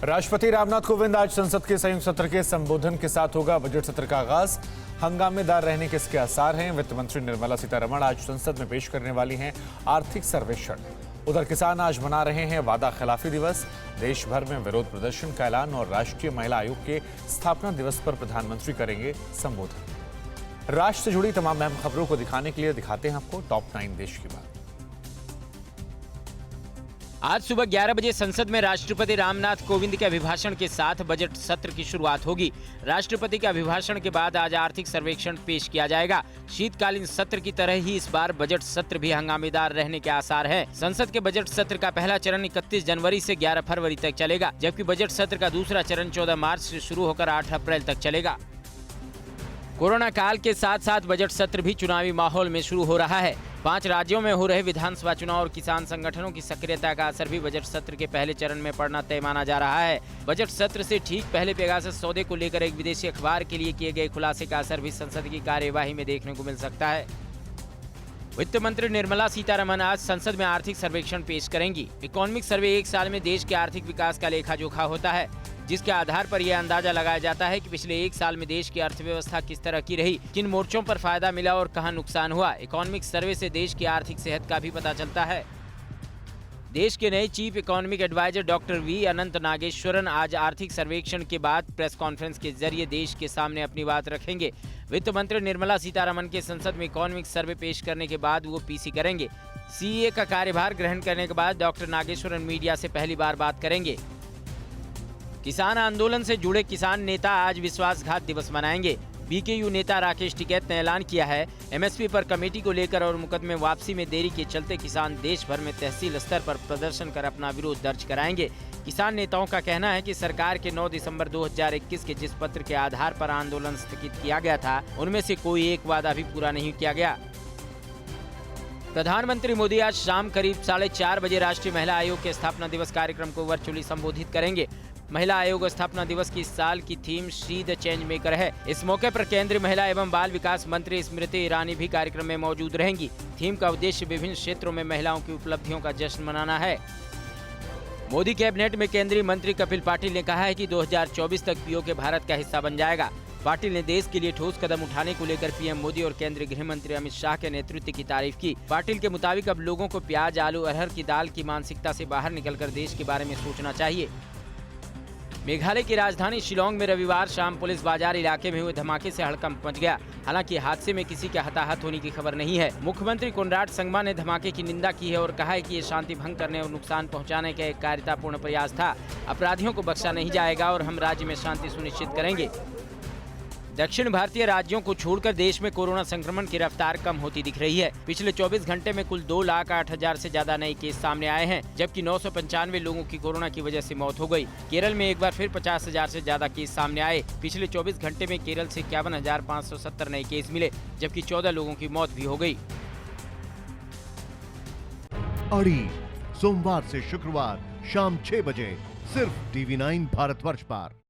राष्ट्रपति रामनाथ कोविंद आज संसद के संयुक्त सत्र के संबोधन के साथ होगा बजट सत्र का आगाज। हंगामेदार रहने के इसके आसार हैं। वित्त मंत्री निर्मला सीतारमण आज संसद में पेश करने वाली हैं आर्थिक सर्वेक्षण। उधर किसान आज मना रहे हैं वादा खिलाफी दिवस। देश भर में विरोध प्रदर्शन का ऐलान और राष्ट्रीय महिला आयोग के स्थापना दिवस पर प्रधानमंत्री करेंगे संबोधन। राष्ट्र से जुड़ी तमाम अहम खबरों को दिखाने के लिए दिखाते हैं आपको टॉप 9 देश की बात। आज सुबह 11 बजे संसद में राष्ट्रपति रामनाथ कोविंद के अभिभाषण के साथ बजट सत्र की शुरुआत होगी। राष्ट्रपति के अभिभाषण के बाद आज आर्थिक सर्वेक्षण पेश किया जाएगा। शीतकालीन सत्र की तरह ही इस बार बजट सत्र भी हंगामेदार रहने के आसार हैं। संसद के बजट सत्र का पहला चरण 31 जनवरी से 11 फरवरी तक चलेगा, जबकि बजट सत्र का दूसरा चरण 14 मार्च से शुरू होकर 8 अप्रैल तक चलेगा। कोरोना काल के साथ साथ बजट सत्र भी चुनावी माहौल में शुरू हो रहा है। 5 राज्यों में हो रहे विधानसभा चुनाव और किसान संगठनों की सक्रियता का असर भी बजट सत्र के पहले चरण में पड़ना तय माना जा रहा है। बजट सत्र से ठीक पहले पेगासस सौदे को लेकर एक विदेशी अखबार के लिए किए गए खुलासे का असर भी संसद की कार्यवाही में देखने को मिल सकता है। वित्त मंत्री निर्मला सीतारमण आज संसद में आर्थिक सर्वेक्षण पेश करेंगी। इकोनॉमिक सर्वे एक साल में देश के आर्थिक विकास का लेखा जोखा होता है, जिसके आधार पर यह अंदाजा लगाया जाता है कि पिछले एक साल में देश की अर्थव्यवस्था किस तरह की रही, किन मोर्चों पर फायदा मिला और कहां नुकसान हुआ। इकोनॉमिक सर्वे से देश की आर्थिक सेहत का भी पता चलता है। देश के नए chief economic adviser doctor V Anantha Nageswaran आज आर्थिक सर्वेक्षण के बाद प्रेस कॉन्फ्रेंस के जरिए देश के सामने अपनी बात रखेंगे। वित्त मंत्री निर्मला सीतारमण के संसद में इकोनॉमिक सर्वे पेश करने के बाद वो पीसी करेंगे। सीए का कार्यभार ग्रहण करने के बाद डॉक्टर नागेश्वरन मीडिया से पहली बार बात करेंगे। किसान आंदोलन से जुड़े किसान नेता आज विश्वासघात दिवस मनाएंगे। बीकेयू नेता राकेश टिकैत ने ऐलान किया है, एमएसपी पर कमेटी को लेकर और मुकदमे वापसी में देरी के चलते किसान देश भर में तहसील स्तर पर प्रदर्शन कर अपना विरोध दर्ज कराएंगे। किसान नेताओं का कहना है कि सरकार के 9 दिसंबर 2021 के जिस पत्र के आधार पर आंदोलन स्थगित किया गया था, उनमें से कोई एक वादा भी पूरा नहीं किया गया। प्रधानमंत्री मोदी आज शाम करीब 4:30 बजे राष्ट्रीय महिला आयोग के स्थापना दिवस कार्यक्रम को वर्चुअली संबोधित करेंगे। महिला आयोग स्थापना दिवस की इस साल की theme she the change maker है। इस मौके पर केंद्रीय महिला एवं बाल विकास मंत्री स्मृति ईरानी भी कार्यक्रम में मौजूद रहेंगी। थीम का उद्देश्य विभिन्न क्षेत्रों में महिलाओं की उपलब्धियों का जश्न मनाना है। मोदी कैबिनेट में केंद्रीय मंत्री कपिल पाटिल ने कहा है कि 2024 तक पीओके भारत का हिस्सा बन जाएगा। पाटिल ने देश के लिए ठोस कदम उठाने को लेकर पीएम मोदी और केंद्रीय गृह मंत्री अमित शाह के नेतृत्व की तारीफ की। पाटिल के मुताबिक अब लोगों को प्याज, आलू, अरहर की दाल की मानसिकता से बाहर निकलकर देश के बारे में सोचना चाहिए। मेघालय की राजधानी शिलोंग में रविवार शाम पुलिस बाजार इलाके में हुए धमाके से हड़कंप मच गया। हालांकि हादसे में किसी के हताहत होने की खबर नहीं है। मुख्यमंत्री कोनराड संगमा ने धमाके की निंदा की है और कहा है कि ये शांति भंग करने और नुकसान पहुंचाने का एक कायरतापूर्ण प्रयास था। अपराधियों को बख्शा नहीं जाएगा और हम राज्य में शांति सुनिश्चित करेंगे। दक्षिण भारतीय राज्यों को छोड़कर देश में कोरोना संक्रमण की रफ्तार कम होती दिख रही है। पिछले 24 घंटे में कुल 2,08,000 से ज्यादा नए केस सामने आए हैं, जबकि 995 लोगों की कोरोना की वजह से मौत हो गई। केरल में एक बार फिर 50,000 से ज्यादा केस सामने आए। पिछले 24 घंटे में केरल से 51,570 नए केस मिले, जबकि 14 लोगों की मौत भी हो गई। अड़ी सोमवार से शुक्रवार शाम 6 बजे सिर्फ TV9 भारतवर्ष पर।